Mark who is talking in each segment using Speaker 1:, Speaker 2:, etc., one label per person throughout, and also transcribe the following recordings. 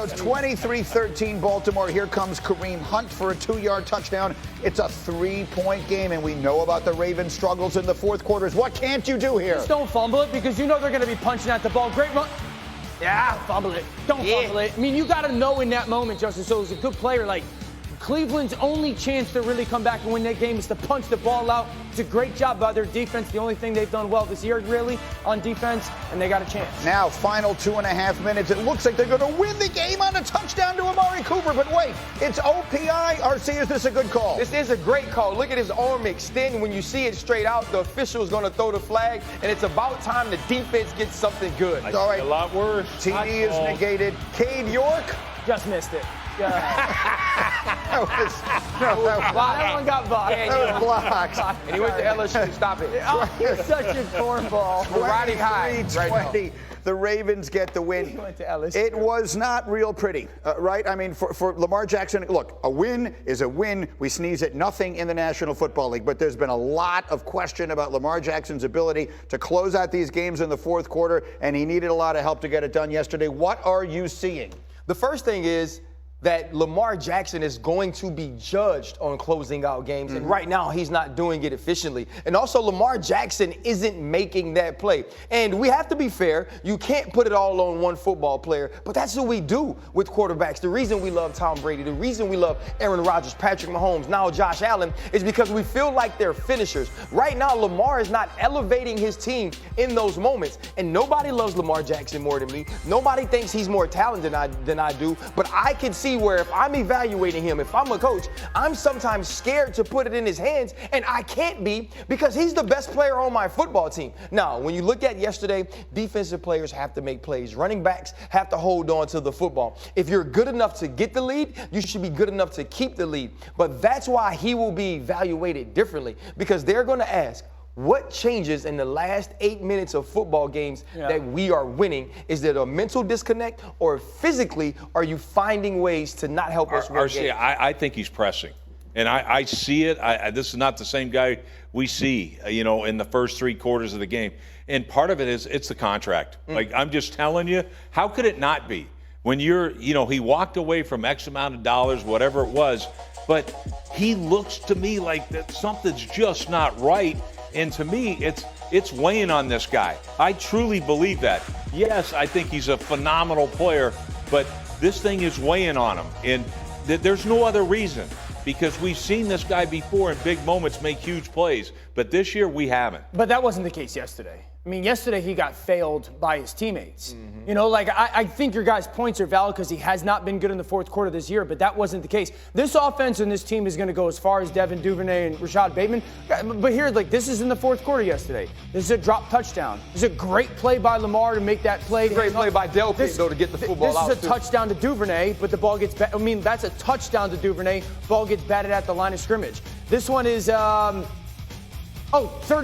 Speaker 1: It's 23-13 Baltimore. Here comes Kareem Hunt for a 2-yard touchdown. It's a 3-point game, and we know about the Ravens' struggles in the fourth quarters. What can't you do here?
Speaker 2: Just don't fumble it because you know they're going to be punching at the ball. Great run. Yeah, fumble it. Don't fumble it. I mean, you got to know in that moment, Justin. So as a good player, like Cleveland's only chance to really come back and win that game is to punch the ball out. It's a great job by their defense. The only thing they've done well this year, really, on defense, and they got a chance.
Speaker 1: Now, final 2.5 minutes. It looks like they're going to win the game on a touchdown to Amari Cooper. But wait, it's OPI. RC, is this a good call?
Speaker 3: This is a great call. Look at his arm extend. When you see it straight out, the official is going to throw the flag, and it's about time the defense gets something good.
Speaker 1: All right.
Speaker 4: A lot worse.
Speaker 1: TD is negated. Cade York.
Speaker 2: Just missed it.
Speaker 1: That
Speaker 2: one got blocked.
Speaker 1: that was blocked.
Speaker 3: And he went to LSU. Stop it.
Speaker 2: Oh, he's such a cornball.
Speaker 3: We're riding high right now.
Speaker 1: The Ravens get the win.
Speaker 2: He went to LSU.
Speaker 1: It was not real pretty, right? I mean, for Lamar Jackson, look, a win is a win. We sneeze at nothing in the National Football League, but there's been a lot of question about Lamar Jackson's ability to close out these games in the fourth quarter, and he needed a lot of help to get it done yesterday. What are you seeing?
Speaker 3: The first thing is that Lamar Jackson is going to be judged on closing out games. And right now, he's not doing it efficiently. And also, Lamar Jackson isn't making that play. And we have to be fair. You can't put it all on one football player. But that's what we do with quarterbacks. The reason we love Tom Brady, the reason we love Aaron Rodgers, Patrick Mahomes, now Josh Allen, is because we feel like they're finishers. Right now, Lamar is not elevating his team in those moments. And nobody loves Lamar Jackson more than me. Nobody thinks he's more talented than I do. But I can see where if I'm evaluating him, if I'm a coach, I'm sometimes scared to put it in his hands, and I can't be because he's the best player on my football team. Now, when you look at yesterday, defensive players have to make plays. Running backs have to hold on to the football. If you're good enough to get the lead, you should be good enough to keep the lead. But that's why he will be evaluated differently, because they're going to ask, what changes in the last 8 minutes of football games that we are winning? Is it a mental disconnect, or physically are you finding ways to not help us win games?
Speaker 4: I think he's pressing. And I see it. This is not the same guy we see, in the first 3 quarters of the game. And part of it is it's the contract. Like, I'm just telling you, how could it not be? When he walked away from X amount of dollars, whatever it was, but he looks to me like that something's just not right. And to me, it's weighing on this guy. I truly believe that. Yes, I think he's a phenomenal player, but this thing is weighing on him. And there's no other reason, because we've seen this guy before in big moments make huge plays, but this year we haven't.
Speaker 2: But that wasn't the case yesterday. I mean, yesterday he got failed by his teammates. I think your guys' points are valid because he has not been good in the fourth quarter this year, but that wasn't the case. This offense and this team is going to go as far as Devin Duvernay and Rashad Bateman. But here, this is in the fourth quarter yesterday. This is a drop touchdown. This is a great play by Lamar to make that play.
Speaker 3: Great play by Delpit, though, to get the football out.
Speaker 2: This is a touchdown to Duvernay, but the ball gets that's a touchdown to Duvernay. Ball gets batted at the line of scrimmage. This one is, third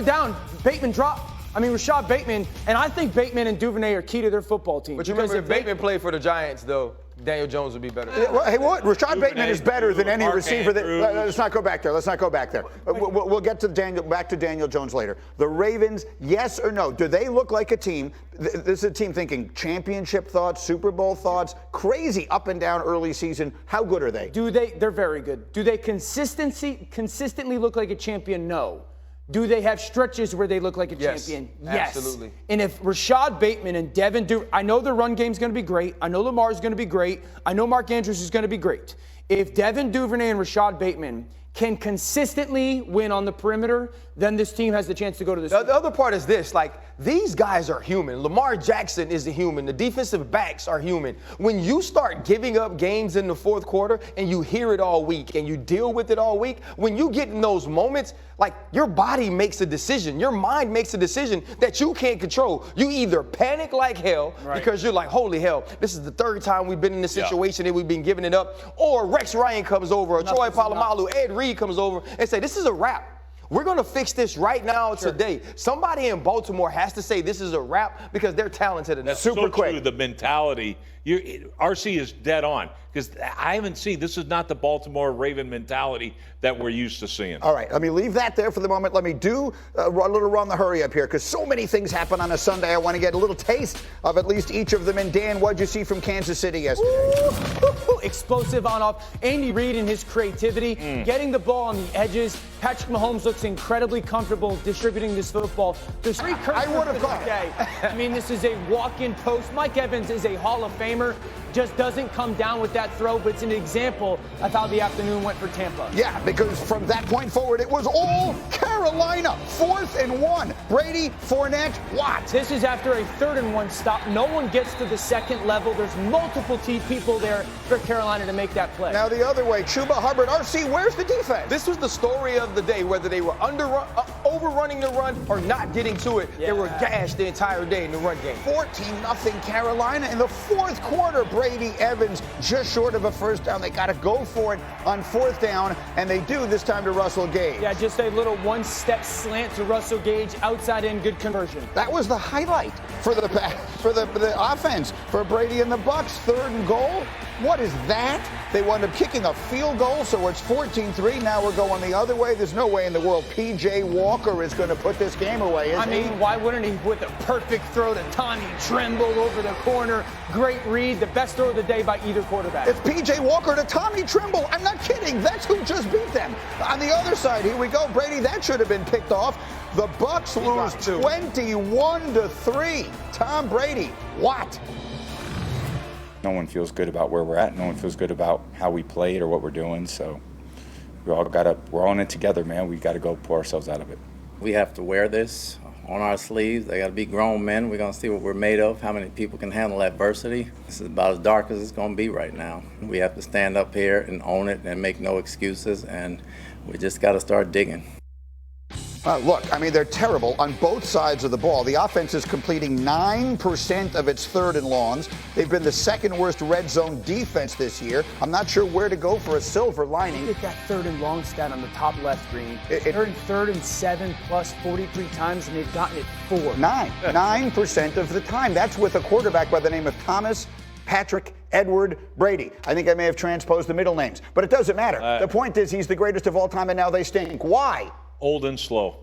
Speaker 2: down. Bateman dropped. Rashad Bateman, and I think Bateman and Duvernay are key to their football team.
Speaker 3: But you remember, if Bateman played for the Giants, though, Daniel Jones would be better.
Speaker 1: Hey, what? Rashad Bateman is better than any receiver. Let's not go back there. We'll get to back to Daniel Jones later. The Ravens, yes or no? Do they look like a team? This is a team thinking championship thoughts, Super Bowl thoughts, crazy up and down early season. How good are they?
Speaker 2: They're very good. Do they consistently look like a champion? No. Do they have stretches where they look like a champion? Yes.
Speaker 3: Absolutely.
Speaker 2: And if Rashad Bateman and Devin I know their run game's going to be great. I know Lamar's going to be great. I know Mark Andrews is going to be great. If Devin Duvernay and Rashad Bateman can consistently win on the perimeter, then this team has the chance to go to the Super Bowl.
Speaker 3: The other part is this, these guys are human. Lamar Jackson is a human. The defensive backs are human. When you start giving up games in the fourth quarter and you hear it all week and you deal with it all week, when you get in those moments, your body makes a decision. Your mind makes a decision that you can't control. You either panic like hell because you're like, holy hell, this is the third time we've been in this situation and we've been giving it up. Or Rex Ryan comes over, or Troy Polamalu, Ed Reed comes over and say, this is a wrap. We're going to fix this right now today. Somebody in Baltimore has to say this is a wrap because they're talented enough.
Speaker 4: That's super quick. The mentality, RC is dead on, because I haven't seen, this is not the Baltimore Raven mentality that we're used to seeing.
Speaker 1: All right, let me leave that there for the moment. Let me do a little run the hurry up here, because so many things happen on a Sunday. I want to get a little taste of at least each of them. And Dan, what'd you see from Kansas City yesterday?
Speaker 2: Explosive on off. Andy Reid and his creativity, getting the ball on the edges. Patrick Mahomes looks incredibly comfortable distributing this football. There's three
Speaker 1: I would have called
Speaker 2: it. I mean, this is a walk-in post. Mike Evans is a Hall of Famer. Just doesn't come down with that throw, but it's an example of how the afternoon went for Tampa.
Speaker 1: Yeah, because from that point forward, it was all Carolina. 4th and 1. Brady, Fournette, Watt.
Speaker 2: This is after a 3rd and 1 stop. No one gets to the second level. There's multiple people there for Carolina to make that play.
Speaker 1: Now the other way, Chuba Hubbard. RC, where's the defense?
Speaker 3: This was the story of the day, whether they were overrunning the run or not getting to it.
Speaker 2: Yeah.
Speaker 3: They were gashed the entire day in the run game.
Speaker 1: 14-0 Carolina in the 4th quarter. Brady, Evans just short of a first down. They got to go for it on 4th down, and they do this time to Russell Gage.
Speaker 2: Yeah, just a little one-step slant to Russell Gage, outside in, good conversion.
Speaker 1: That was the highlight for the offense for Brady and the Bucs. 3rd and goal. What is that? They wound up kicking a field goal, so it's 14-3. Now we're going the other way. There's no way in the world P.J. Walker is going to put this game away, is he?
Speaker 2: Why wouldn't he? With a perfect throw to Tommy Tremble over the corner. Great read. The best throw of the day by either quarterback.
Speaker 1: It's P.J. Walker to Tommy Tremble. I'm not kidding. That's who just beat them. On the other side, here we go. Brady, that should have been picked off. The Bucs lose 21-3. Tom Brady, what?
Speaker 5: No one feels good about where we're at. No one feels good about how we played or what we're doing. So we're all in it together, man. We got to go pull ourselves out of it.
Speaker 6: We have to wear this on our sleeves. They got to be grown men. We're going to see what we're made of, how many people can handle adversity. This is about as dark as it's going to be right now. We have to stand up here and own it and make no excuses, and we just got to start digging.
Speaker 1: Look, I mean, they're terrible on both sides of the ball. The offense is completing 9% of its 3rd and longs. They've been the 2nd worst red zone defense this year. I'm not sure where to go for a silver lining.
Speaker 2: Look at that 3rd and long stat on the top left, Green. They're in 3rd and 7 plus 43 times, and they've gotten it 4.
Speaker 1: 9% of the time. That's with a quarterback by the name of Thomas Patrick Edward Brady. I think I may have transposed the middle names, but it doesn't matter. The point is he's the greatest of all time, and now they stink. Why?
Speaker 4: Old and slow.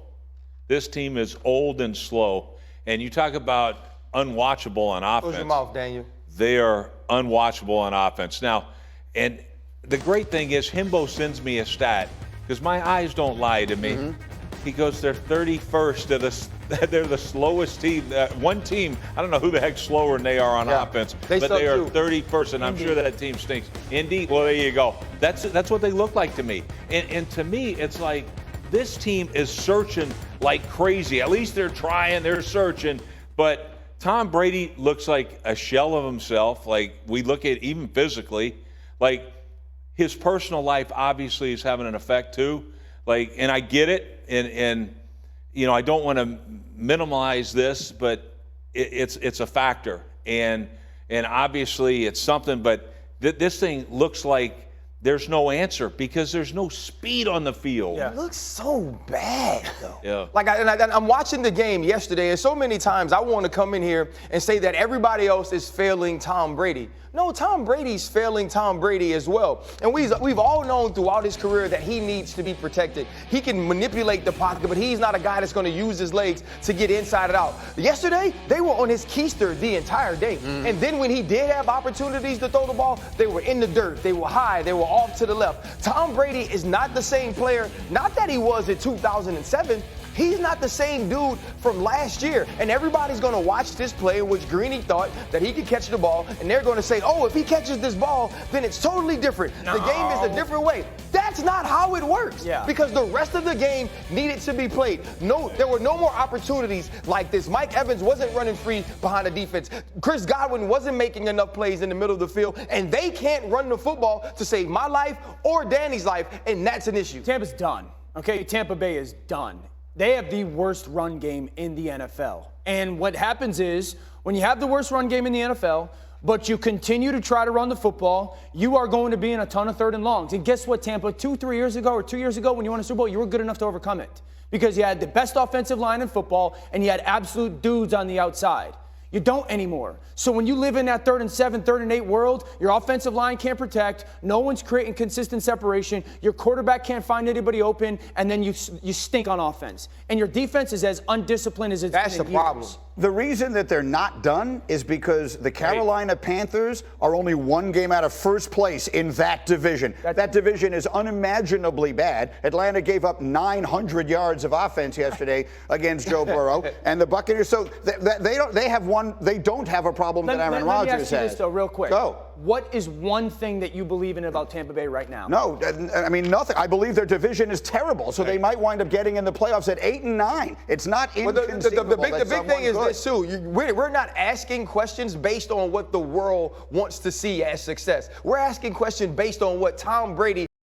Speaker 4: This team is old and slow. And you talk about unwatchable on offense.
Speaker 3: Close your mouth, Daniel.
Speaker 4: They are unwatchable on offense. Now, and the great thing is Himbo sends me a stat, because my eyes don't lie to me. He goes, they're 31st. They're the slowest team. One team, I don't know who the heck slower than they are on offense, but they are 31st, and I'm sure that team stinks. Indy, well, there you go. That's what they look like to me. And to me, it's like, this team is searching like crazy. At least they're trying, they're searching. But Tom Brady looks like a shell of himself. Like, we look at even physically. Like, his personal life obviously is having an effect too. Like, and I get it. And you know, I don't want to minimize this, but it's a factor. And obviously it's something, but this thing looks like there's no answer because there's no speed on the field.
Speaker 3: It looks so bad, though.
Speaker 4: Yeah.
Speaker 3: Like, I'm watching the game yesterday, and so many times I want to come in here and say that everybody else is failing Tom Brady. No, Tom Brady's failing Tom Brady as well. And we've all known throughout his career that he needs to be protected. He can manipulate the pocket, but he's not a guy that's going to use his legs to get inside and out. Yesterday, they were on his keister the entire day. And then when he did have opportunities to throw the ball, they were in the dirt. They were high. They were off to the left. Tom Brady is not the same player, not that he was in 2007. He's not the same dude from last year. And everybody's going to watch this play in which Greeny thought that he could catch the ball, and they're going to say, oh, if he catches this ball, then it's totally different. No. The game is a different way. That's not how it works. Because the rest of the game needed to be played. No, there were no more opportunities like this. Mike Evans wasn't running free behind the defense. Chris Godwin wasn't making enough plays in the middle of the field, and they can't run the football to save my life or Danny's life, and that's an issue.
Speaker 2: Tampa's done. Okay, Tampa Bay is done. They have the worst run game in the NFL. And what happens is, when you have the worst run game in the NFL, but you continue to try to run the football, you are going to be in a ton of 3rd and longs. And guess what, Tampa? 2 years ago, when you won a Super Bowl, you were good enough to overcome it. Because you had the best offensive line in football, and you had absolute dudes on the outside. You don't anymore. So when you live in that 3rd and 7, 3rd and 8 world, your offensive line can't protect, no one's creating consistent separation, your quarterback can't find anybody open, and then you stink on offense. And your defense is as undisciplined as it's
Speaker 3: That's
Speaker 2: been
Speaker 3: the
Speaker 2: in years.
Speaker 3: problem.
Speaker 1: The reason that they're not done is because the Carolina Panthers are only 1 game out of first place in that division. That division is unimaginably bad. Atlanta gave up 900 yards of offense yesterday against Joe Burrow, and the Buccaneers. So they don't have a problem that Aaron
Speaker 2: Let me
Speaker 1: Rodgers
Speaker 2: ask you
Speaker 1: has.
Speaker 2: this, though, real quick.
Speaker 1: Go.
Speaker 2: What is one thing that you believe in about Tampa Bay right now?
Speaker 1: No, I mean nothing. I believe their division is terrible, so they might wind up getting in the playoffs at 8 and 9. It's not inconceivable.
Speaker 3: The big thing is this too. We're not asking questions based on what the world wants to see as success. We're asking questions based on what Tom Brady